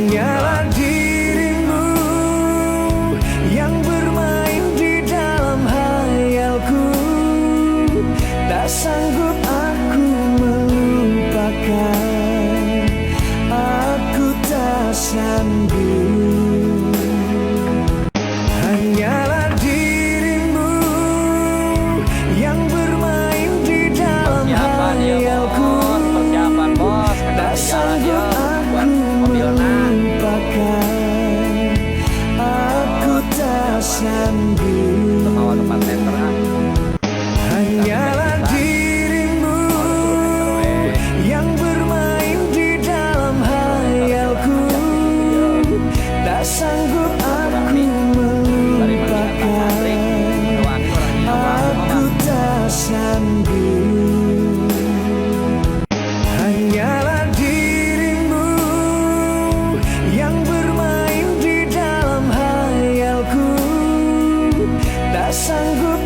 Hanyalah dirimu yang bermain di dalam hayalku. Tak sanggup aku melupakan, aku tak sanggup. Hanyalah dirimu yang bermain di dalam hayalku. Tak sanggup aku melupakan, aku tak sanggup. Hanyalah dirimu yang bermain di dalam hayalku. Tak sanggup aku melupakan, aku tak sanggup. Hanyalah dirimu yang bermain di dalam hayalku. Tak sanggup